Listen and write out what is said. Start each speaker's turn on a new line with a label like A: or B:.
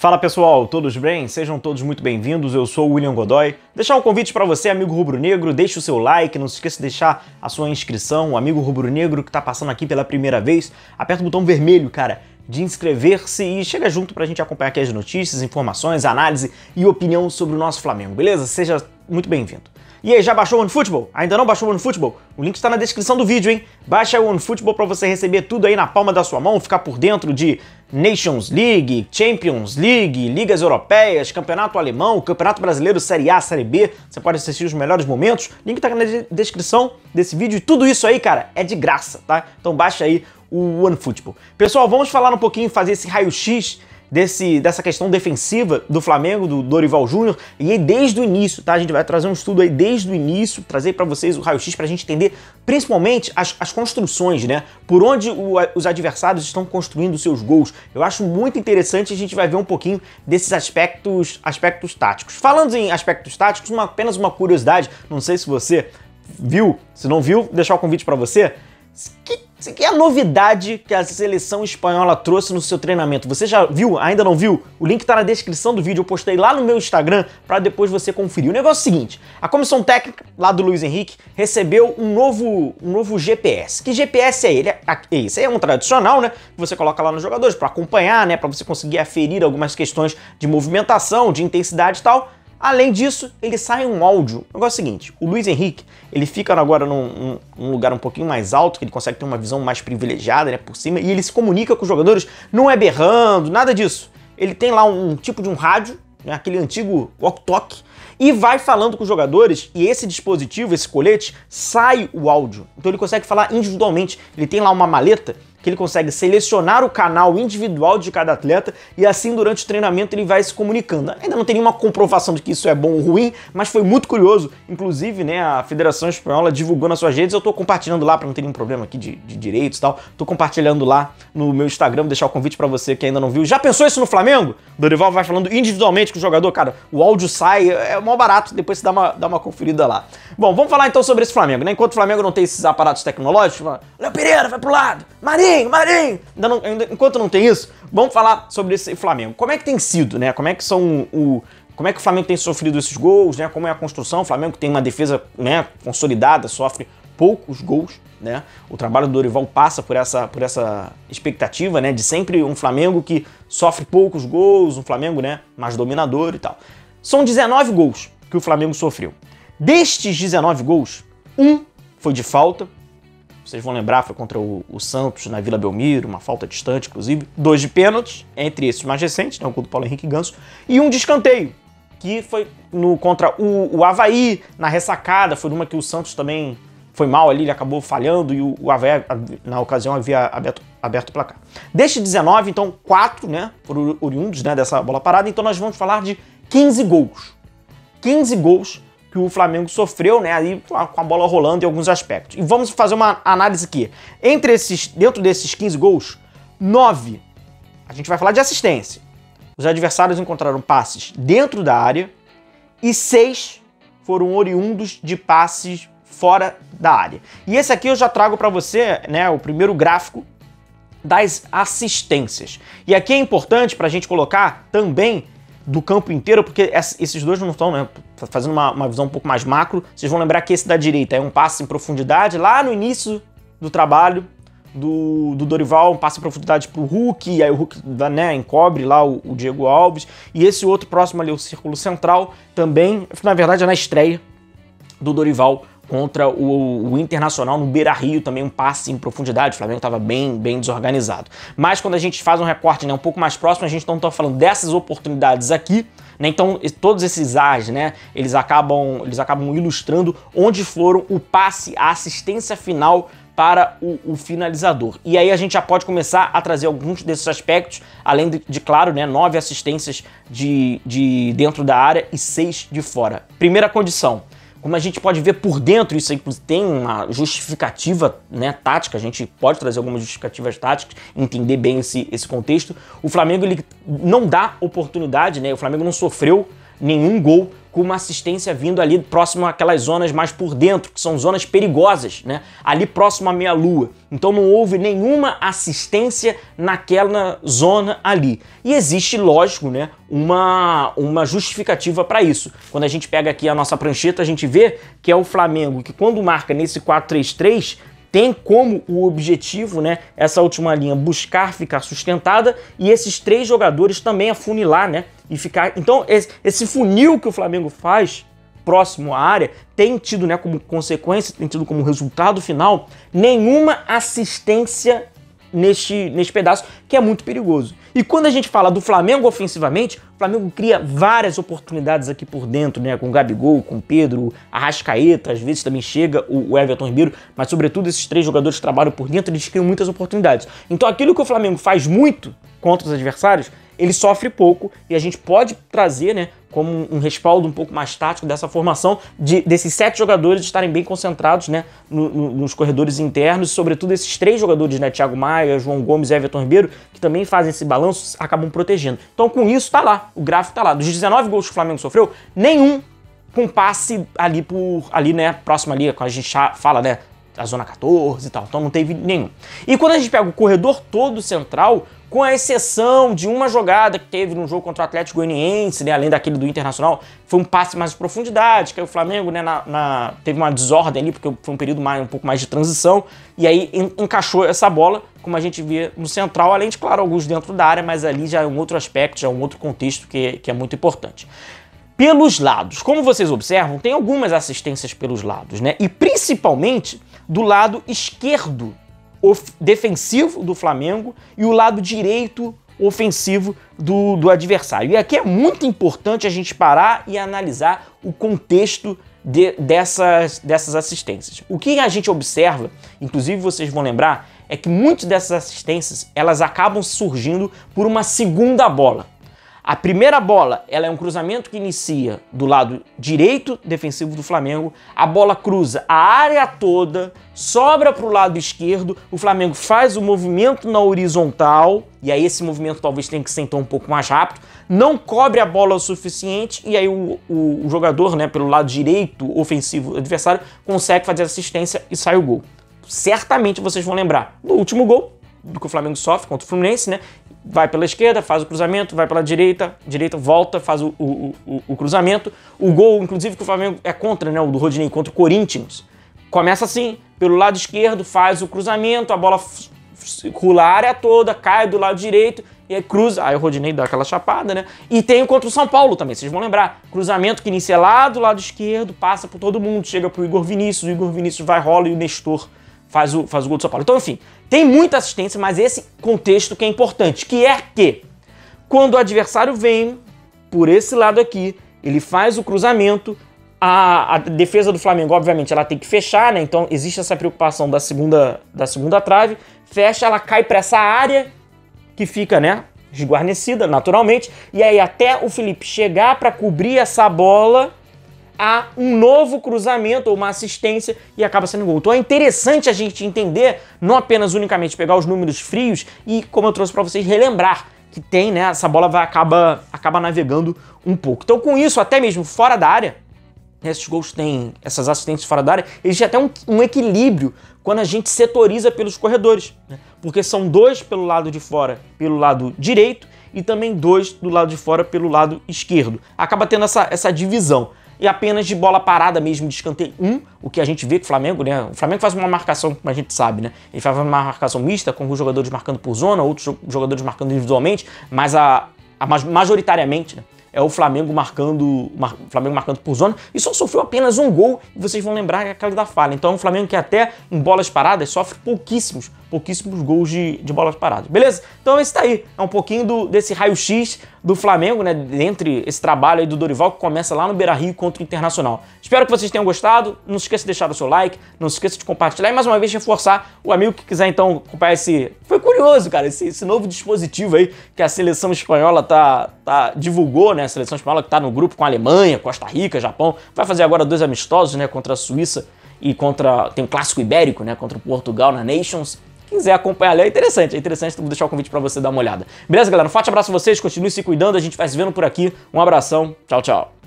A: Fala pessoal, todos bem? Sejam todos muito bem-vindos, eu sou o William Godoy. Deixar um convite para você, amigo rubro-negro, deixe o seu like, não se esqueça de deixar a sua inscrição, o amigo rubro-negro que está passando aqui pela primeira vez, aperta o botão vermelho, cara, de inscrever-se e chega junto pra gente acompanhar aqui as notícias, informações, análise e opinião sobre o nosso Flamengo, beleza? Seja muito bem-vindo. E aí, já baixou o OneFootball? Ainda não baixou o OneFootball? O link está na descrição do vídeo, hein? Baixa o OneFootball para você receber tudo aí na palma da sua mão, ficar por dentro de Nations League, Champions League, ligas europeias, campeonato alemão, campeonato brasileiro, Série A, Série B. Você pode assistir os melhores momentos. O link tá na descrição desse vídeo e tudo isso aí, cara, é de graça, tá? Então baixa aí o OneFootball. Pessoal, vamos falar um pouquinho, fazer esse raio-x dessa questão defensiva do Flamengo, do Dorival Júnior, e aí desde o início, tá? A gente vai trazer um estudo aí desde o início, trazer para vocês o raio-x pra gente entender principalmente as construções, né? Por onde os adversários estão construindo seus gols. Eu acho muito interessante, a gente vai ver um pouquinho desses aspectos táticos. Falando em aspectos táticos, apenas uma curiosidade, não sei se você viu, se não viu, deixar o convite para você. Que é a novidade que a seleção espanhola trouxe no seu treinamento? Você já viu? Ainda não viu? O link tá na descrição do vídeo, eu postei lá no meu Instagram para depois você conferir. O negócio é o seguinte, a comissão técnica lá do Luiz Henrique recebeu um novo GPS. Que GPS é ele? Esse aí é um tradicional, né? Que você coloca lá nos jogadores para acompanhar, né? Para você conseguir aferir algumas questões de movimentação, de intensidade e tal. Além disso, ele sai um áudio. O negócio é o seguinte, o Luiz Henrique, ele fica agora num lugar um pouquinho mais alto, que ele consegue ter uma visão mais privilegiada, né, por cima, e ele se comunica com os jogadores, não é berrando, nada disso. Ele tem lá um tipo de um rádio, né, aquele antigo walkie-talkie, e vai falando com os jogadores, e esse dispositivo, esse colete, sai o áudio. Então ele consegue falar individualmente. Ele tem lá uma maleta que ele consegue selecionar o canal individual de cada atleta e assim durante o treinamento ele vai se comunicando. Ainda não tem nenhuma comprovação de que isso é bom ou ruim, mas foi muito curioso. Inclusive, né, a Federação Espanhola divulgou nas suas redes, eu tô compartilhando lá para não ter nenhum problema aqui de direitos e tal. Tô compartilhando lá no meu Instagram, vou deixar o convite para você que ainda não viu. Já pensou isso no Flamengo? Dorival vai falando individualmente com o jogador, cara, o áudio sai, é mó barato, depois você dá uma conferida lá. Bom, vamos falar então sobre esse Flamengo, né? Enquanto o Flamengo não tem esses aparatos tecnológicos, Léo Pereira vai pro lado, Marinho! Enquanto não tem isso, vamos falar sobre esse Flamengo. Como é que tem sido, né? Como é que o Flamengo tem sofrido esses gols, né? Como é a construção? O Flamengo tem uma defesa, né, consolidada, sofre poucos gols, né? O trabalho do Dorival passa por essa expectativa, né, de sempre um Flamengo que sofre poucos gols, um Flamengo, né, mais dominador e tal. São 19 gols que o Flamengo sofreu. Destes 19 gols, um foi de falta. Vocês vão lembrar, foi contra o Santos na Vila Belmiro, uma falta distante, inclusive. 2 de pênaltis, entre esses mais recentes, né, o gol do Paulo Henrique Ganso. E um de escanteio, que foi contra o Avaí, na ressacada. Foi uma que o Santos também foi mal ali, ele acabou falhando e o Avaí, na ocasião, havia aberto o placar. Destes 19, então, 4, né, foram oriundos, né, dessa bola parada. Então nós vamos falar de 15 gols. 15 gols que o Flamengo sofreu, né, aí com a bola rolando em alguns aspectos. E vamos fazer uma análise aqui. Dentro desses 15 gols, 9, a gente vai falar de assistência. Os adversários encontraram passes dentro da área e 6 foram oriundos de passes fora da área. E esse aqui eu já trago para você, né, o primeiro gráfico das assistências. E aqui é importante para a gente colocar também do campo inteiro, porque esses dois não estão, né, fazendo uma visão um pouco mais macro. Vocês vão lembrar que esse da direita é um passe em profundidade, lá no início do trabalho do Dorival, um passe em profundidade pro Hulk, e aí o Hulk, né, encobre lá o Diego Alves, e esse outro próximo ali, o círculo central, também, na verdade, é na estreia do Dorival contra o Internacional no Beira-Rio, também um passe em profundidade. O Flamengo estava bem desorganizado. Mas quando a gente faz um recorte, né, um pouco mais próximo, a gente não está falando dessas oportunidades aqui, né, então todos esses As, né, eles acabam ilustrando onde foram o passe, a assistência final para o finalizador. E aí a gente já pode começar a trazer alguns desses aspectos, além de claro, né, 9 assistências de dentro da área e 6 de fora. Primeira condição, como a gente pode ver por dentro, isso aí tem uma justificativa, né, tática, a gente pode trazer algumas justificativas táticas, entender bem esse contexto. O Flamengo, ele não dá oportunidade, né, o Flamengo não sofreu nenhum gol com uma assistência vindo ali próximo àquelas zonas mais por dentro, que são zonas perigosas, né? Ali próximo à meia-lua. Então não houve nenhuma assistência naquela zona ali. E existe, lógico, né, uma justificativa para isso. Quando a gente pega aqui a nossa prancheta, a gente vê que é o Flamengo que, quando marca nesse 4-3-3, tem como o objetivo, né, essa última linha, buscar ficar sustentada e esses três jogadores também afunilar, né, e ficar... Então, esse funil que o Flamengo faz próximo à área tem tido, né, como consequência, tem tido como resultado final, nenhuma assistência neste pedaço, que é muito perigoso. E quando a gente fala do Flamengo ofensivamente, o Flamengo cria várias oportunidades aqui por dentro, né? Com o Gabigol, com o Pedro, Arrascaeta, às vezes também chega o Everton Ribeiro, mas sobretudo esses três jogadores que trabalham por dentro, eles criam muitas oportunidades. Então aquilo que o Flamengo faz muito contra os adversários, ele sofre pouco e a gente pode trazer, né, como um respaldo um pouco mais tático dessa formação, desses 7 jogadores estarem bem concentrados, né, nos corredores internos, sobretudo esses 3 jogadores, né, Thiago Maia, João Gomes e Everton Ribeiro, que também fazem esse balanço, acabam protegendo. Então com isso tá lá, o gráfico tá lá. Dos 19 gols que o Flamengo sofreu, nenhum com passe ali, né, próximo ali, quando a gente fala, né, a zona 14 e tal, então não teve nenhum. E quando a gente pega o corredor todo central, com a exceção de uma jogada que teve no jogo contra o Atlético Goianiense, né, além daquele do Internacional, foi um passe mais de profundidade, que aí o Flamengo, né, teve uma desordem ali, porque foi um período um pouco mais de transição, e aí encaixou essa bola, como a gente vê no central, além de, claro, alguns dentro da área, mas ali já é um outro aspecto, já é um outro contexto que é muito importante. Pelos lados, como vocês observam, tem algumas assistências pelos lados, né, e principalmente do lado esquerdo defensivo do Flamengo e o lado direito ofensivo do adversário. E aqui é muito importante a gente parar e analisar o contexto dessas assistências. O que a gente observa, inclusive vocês vão lembrar, é que muitas dessas assistências elas acabam surgindo por uma segunda bola. A primeira bola, ela é um cruzamento que inicia do lado direito defensivo do Flamengo, a bola cruza a área toda, sobra para o lado esquerdo, o Flamengo faz o movimento na horizontal, e aí esse movimento talvez tenha que ser então um pouco mais rápido, não cobre a bola o suficiente, e aí o jogador, né, pelo lado direito ofensivo adversário, consegue fazer assistência e sai o gol. Certamente vocês vão lembrar do último gol, do que o Flamengo sofre contra o Fluminense, né? Vai pela esquerda, faz o cruzamento, vai pela direita, volta, faz o cruzamento. O gol, inclusive, que o Flamengo é contra, né? O do Rodinei contra o Corinthians. Começa assim, pelo lado esquerdo, faz o cruzamento, a bola rula a área toda, cai do lado direito e aí cruza. Aí o Rodinei dá aquela chapada, né? E tem o contra o São Paulo também, vocês vão lembrar. Cruzamento que inicia lá do lado esquerdo, passa por todo mundo, chega pro Igor Vinícius, o Igor Vinícius vai, rola e o Nestor faz o gol do São Paulo. Então, enfim, tem muita assistência, mas esse contexto que é importante, que é que quando o adversário vem por esse lado aqui, ele faz o cruzamento, a defesa do Flamengo, obviamente, ela tem que fechar, né? Então, existe essa preocupação da segunda trave, fecha, ela cai para essa área que fica, né, esguarnecida, naturalmente, e aí até o Felipe chegar para cobrir essa bola, há um novo cruzamento ou uma assistência e acaba sendo gol. Então é interessante a gente entender, não apenas unicamente pegar os números frios e, como eu trouxe para vocês, relembrar que tem, né, essa bola acaba navegando um pouco. Então com isso, até mesmo fora da área, esses gols têm essas assistências fora da área, existe até um equilíbrio quando a gente setoriza pelos corredores, né? Porque são 2 pelo lado de fora, pelo lado direito, e também 2 do lado de fora pelo lado esquerdo. Acaba tendo essa divisão. E apenas de bola parada mesmo, de escanteio 1, o que a gente vê que o Flamengo, né? O Flamengo faz uma marcação, como a gente sabe, né? Ele faz uma marcação mista, com alguns jogadores marcando por zona, outros jogadores marcando individualmente, mas majoritariamente, né, é o Flamengo marcando por zona, e só sofreu apenas um gol, e vocês vão lembrar que é aquela da falha. Então é um Flamengo que até em bolas paradas sofre pouquíssimos gols de bolas paradas, beleza? Então esse tá aí, é um pouquinho desse raio-x do Flamengo, né, entre esse trabalho aí do Dorival que começa lá no Beira-Rio contra o Internacional. Espero que vocês tenham gostado, não se esqueça de deixar o seu like, não se esqueça de compartilhar e mais uma vez reforçar o amigo que quiser então acompanhar foi curioso, cara, esse novo dispositivo aí que a seleção espanhola divulgou, né, a seleção espanhola que tá no grupo com a Alemanha, Costa Rica, Japão, vai fazer agora 2 amistosos, né, contra a Suíça e tem um clássico ibérico, né, contra o Portugal na Nations. Quem quiser acompanhar ali, é interessante, vou deixar o convite pra você dar uma olhada. Beleza, galera? Um forte abraço a vocês, continue se cuidando, a gente vai se vendo por aqui. Um abração, tchau, tchau.